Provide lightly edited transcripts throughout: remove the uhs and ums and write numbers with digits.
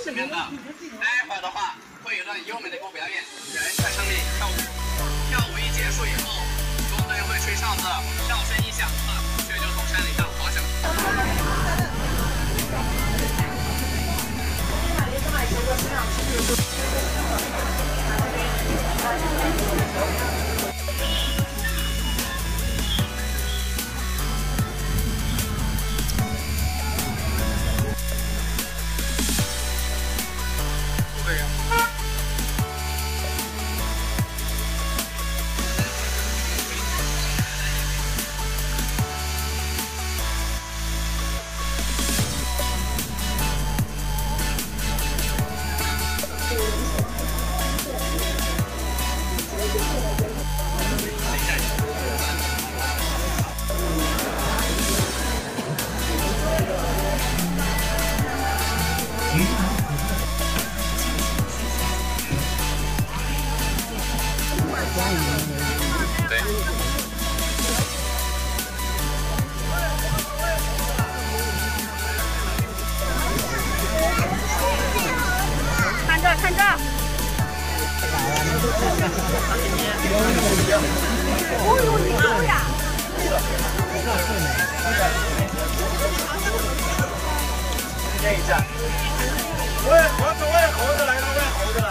这边的，待会儿的话会有段优美的歌表演，人在上面跳舞，跳舞一结束以后，工队会吹哨子，哨声一响，同学就从山里上滑翔。看这，哦呦，你高呀！练一下。我猴子来了，猴子了。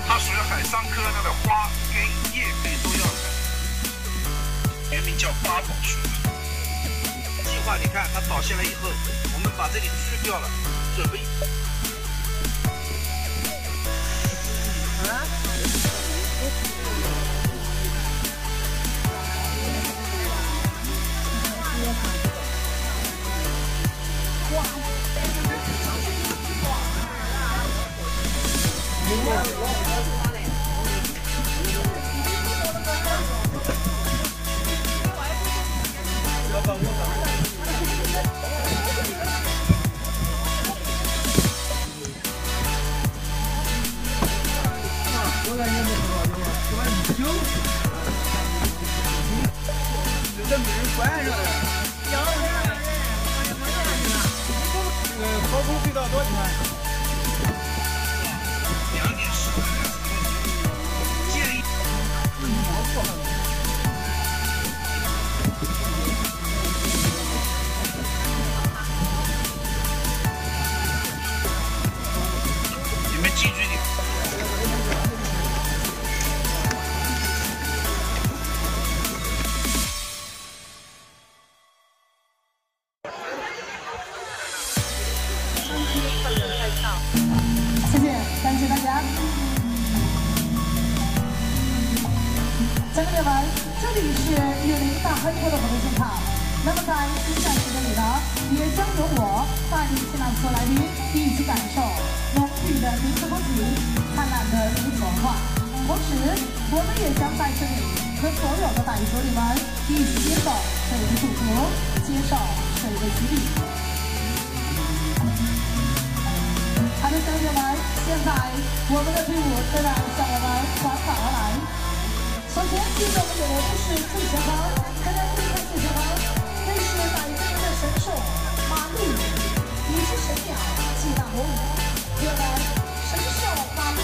它属于海桑科它的花跟叶背都要采，原名叫八宝树。计划你看它倒下来以后，我们把这里去掉了，准备。这没人关上了。有。高空隧道多少钱2点10万。建议。你们近距离。谢谢，感谢大家。家人们，这里是10大亨托的活动现场。那么在接下来时间里呢，也将由我带领现场所有来宾一起感受浓郁的民族风情、灿烂的民族文化。同时，我们也将在这里和所有的大鱼兄弟们一起接受水的祝福，接受水的洗礼。好的，兄弟们，现在我们的队伍正在向我们缓缓而来。首先进入我们演员的是最前方，大家注意看最前方，这是哪一个人的神兽马路，以及神鸟祭大魔舞。第二位，神兽马路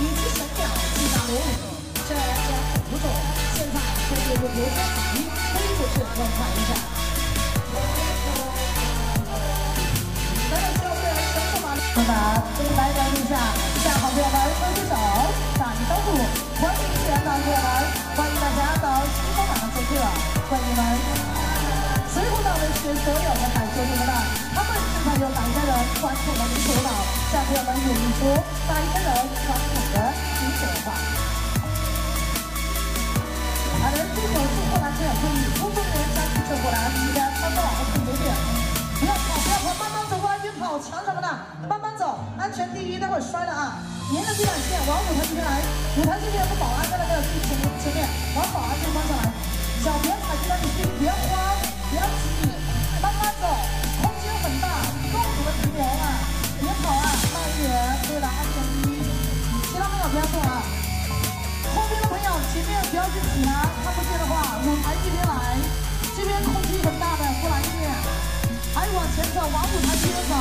以及神鸟祭大魔舞，这两种舞种现在分别由刘三吉可以主持观看一下。那么，来表演一下，下好朋友们挥挥手，打一招呼，欢迎自然的朋友们，欢迎大家到新丰马上做客，欢迎你们。随后到的是所有的感受你们的，他们正在用哪一个人传统的民族舞蹈，向朋友们演绎出哪一个人传统的民族文化。好的，这首是后来这样注意，工作人员将去正过来，记得操作网和控制点。不要跑，不要跑，慢慢走过来，别跑，抢什么呢？慢慢走，安全第一，待会儿摔了啊！沿着地板线往舞台这边来，舞台这边有个保安在那个最前面，往保安这边上来。脚别踩地板，你不要慌，不要急，慢慢走，空间很大，共同的平衡啊！别跑啊！舞台这边走，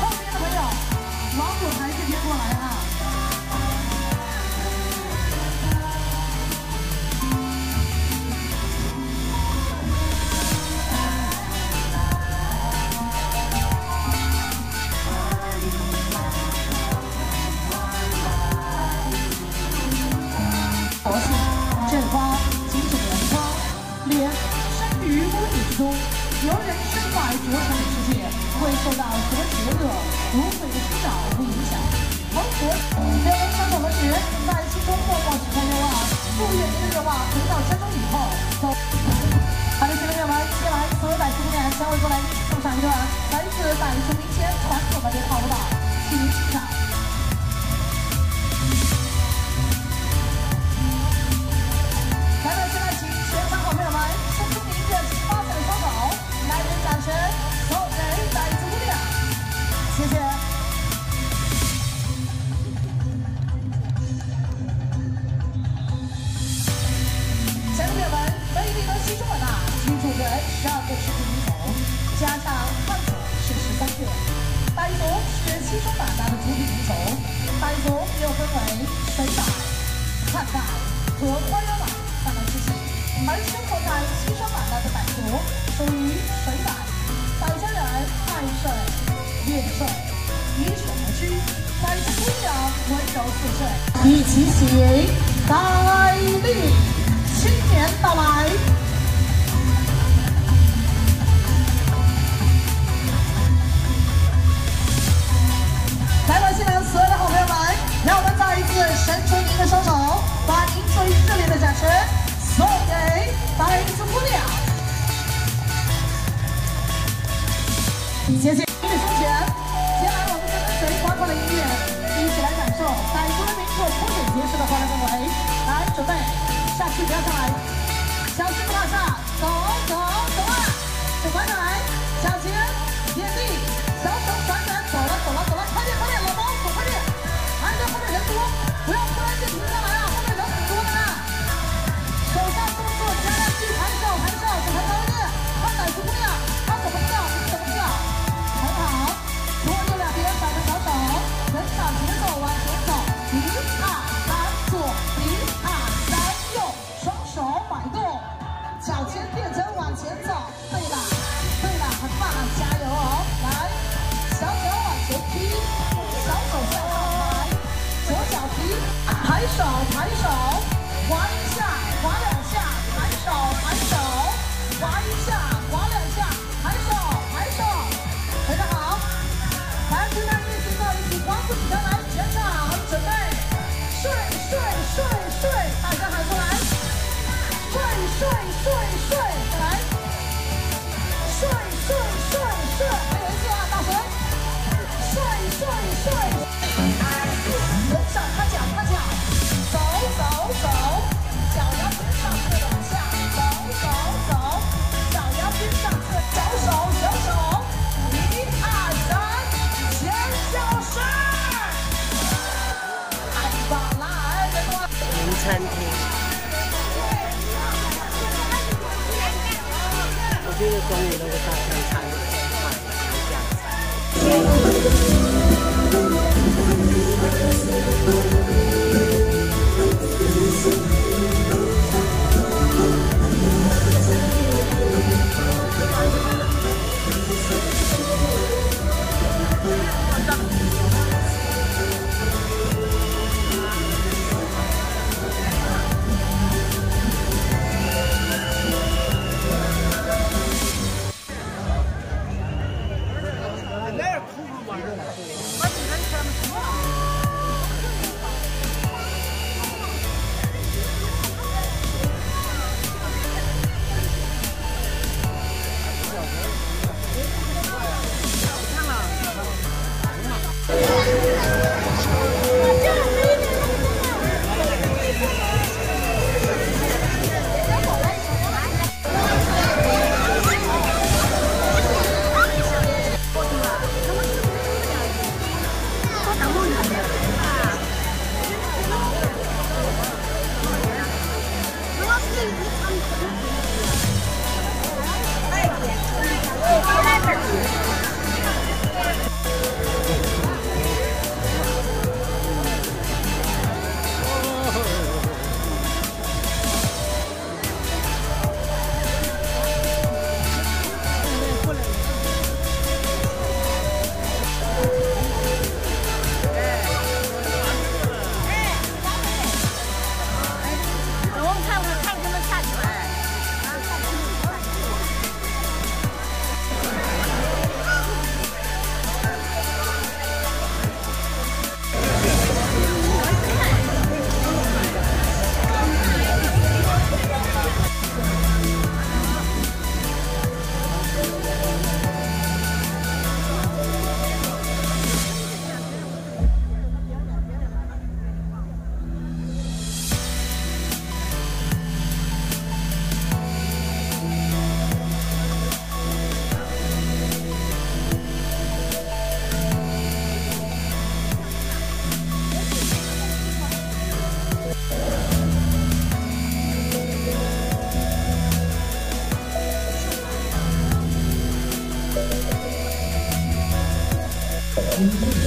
后面的朋友往舞台这边过来哈。佛性正方，精神阳光，莲生于屋顶之中，由人生来着成的世界，会受到什么邪恶、污秽的侵扰和影响。同时，人们相同的是，在心中默默许下愿望，祝愿您的愿望回到家中以后都。好的，亲爱的朋友们，接下来所有傣族姑娘将会过来送上一段来自傣族民间传统的练号舞蹈，请您欣赏。来到现在，请全场好朋友们伸出您热情发财的双手，来人掌声送给傣族姑娘，谢谢。小朋友们，美丽的西中文啊，居住着12个世纪民族，加上汉族是13个。傣族是西双版纳的主体民族，傣族又分为水傣、汉傣和花腰傣3个支系，而生活在西双版纳的傣族属于水傣，傣家人爱水、乐水，依水而居，傣族姑娘温柔似水，一起行傣历新年到来。来到现场所有的好朋友们，让我们再一次伸出您的双手，把您最热烈的掌声送给傣族姑娘。谢谢。音乐胸前，接下来我们就跟随欢快的音乐，一起来感受傣族人民众风水结实的欢乐氛围。来，准备，下去不要上来，小心不落下，走走走啊！手快来，向前，点地，小手转转，走了走了走了，快点快点，老包走快点，看着后面人多，不要突然间停下来啊，后面人很多的呢。手上动作加上去，抬手抬手，手抬高一点，看傣族姑娘，她怎么跳你怎么跳，很好。左右两边甩着小手，跟上节奏往前走，1、2、3，左1、2、3，右，双手摆动，脚尖变成往前走，对了对了，很棒，加油哦！来，小脚往前踢，小手向上抬，左脚踢，抬手抬手，滑一下滑2下，抬手抬手，滑一下滑2下，抬手抬手，非常好。来，姑娘一起奏，一起欢呼起来，来，全场准备，睡睡睡睡，大家喊出来，睡睡睡睡，再来，睡睡睡睡，还有一次啊，大声，睡睡睡，人上看脚看脚，走走走，脚丫边上侧往下，走走走，脚丫边上侧，小手小手，1、2、3，前小身，太棒了，哎，别动了。名餐厅，我觉得中午那个大香肠很好谢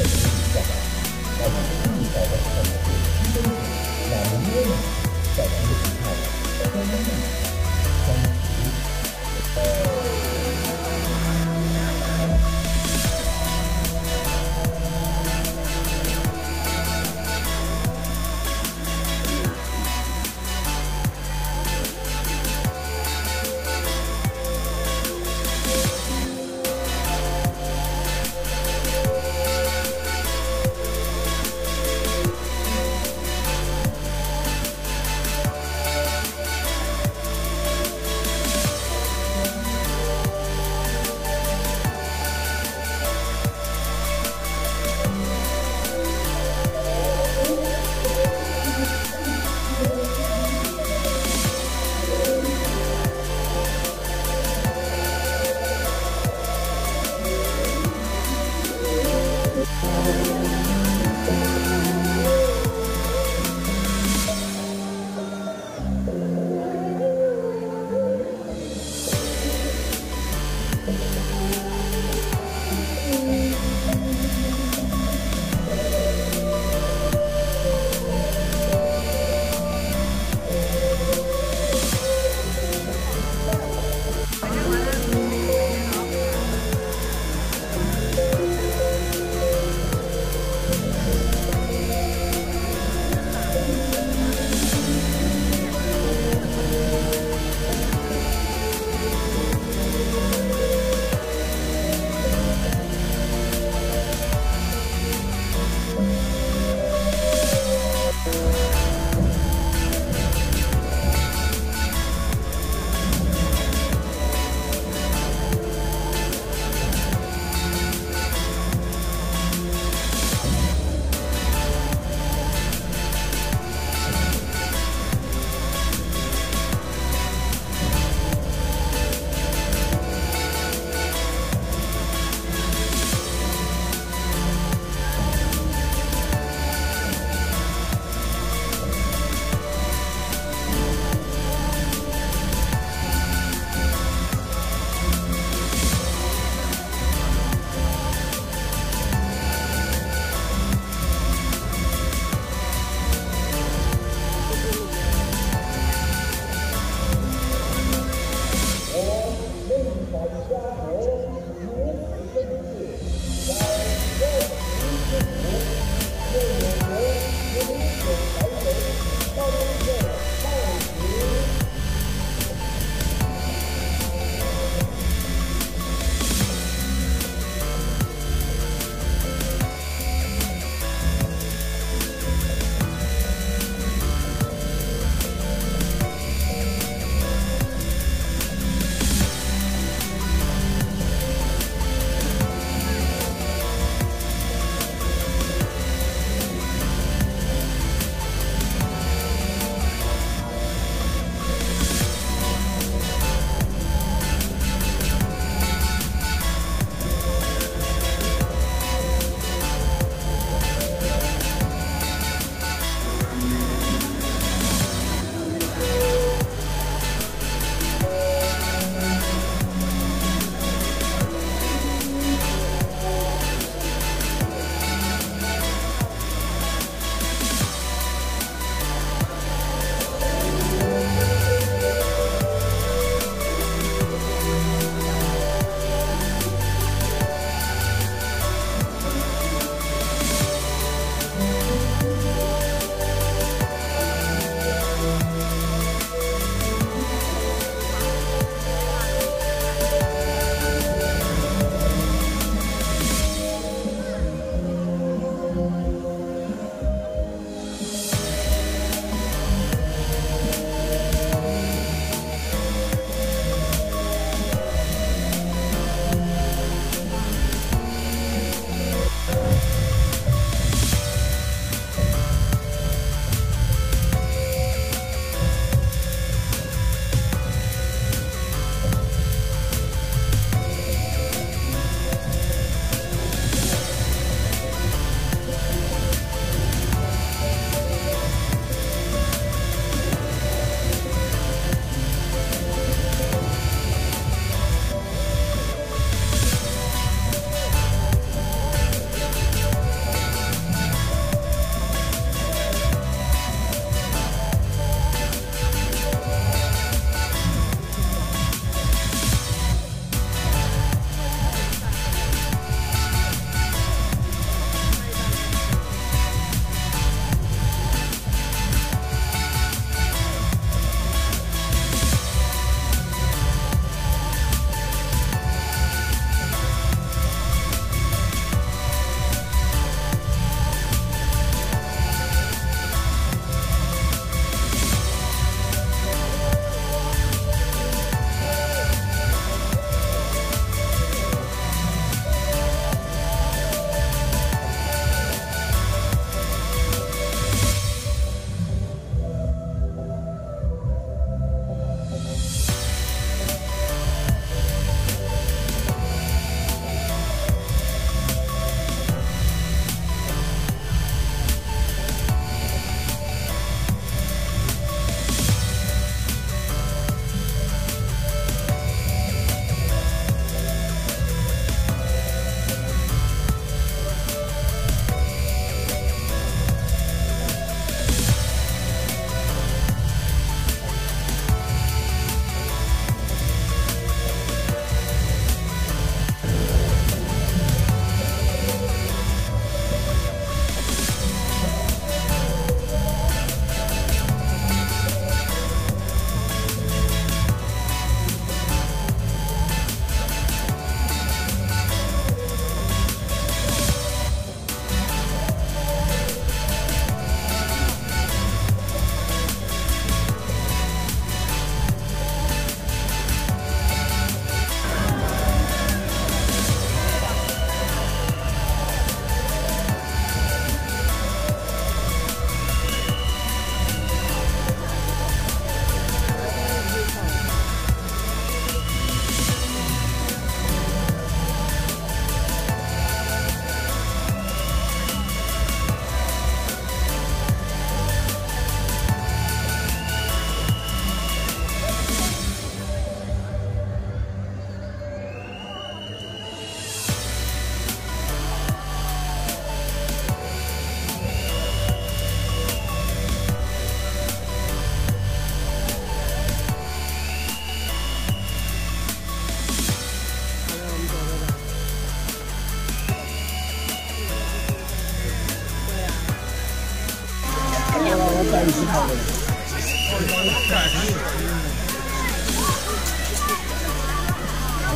在一起跑的。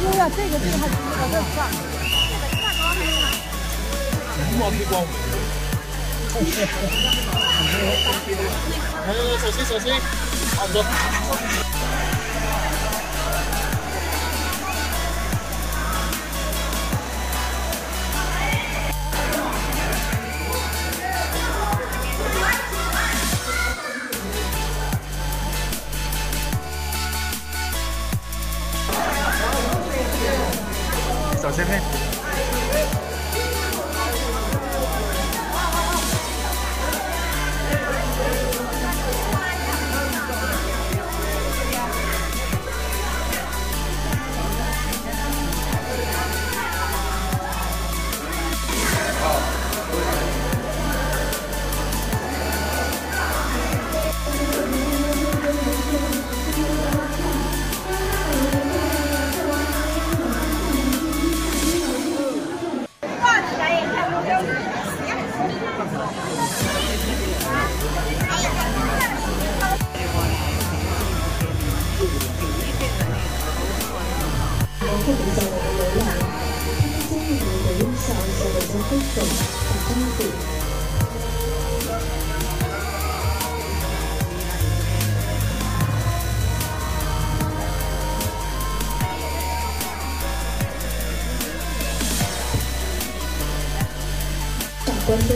哎呀，这个还是这个大。毛皮光。来，小心，差不多。小前面。会比较我的流量，他们将以你的微笑向我们挥手，很珍贵。闪关灯。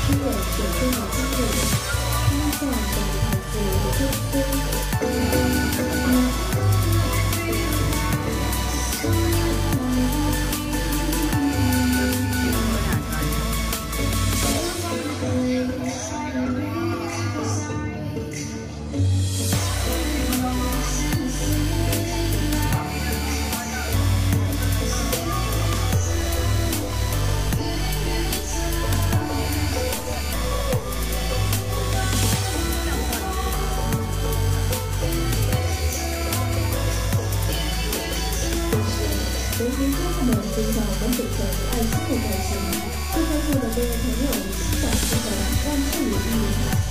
吃了水中的精锐，他像是太自由的天空。昨天家人们分享我们北的爱心的关心，最关注的各位朋友，小时的万事如意。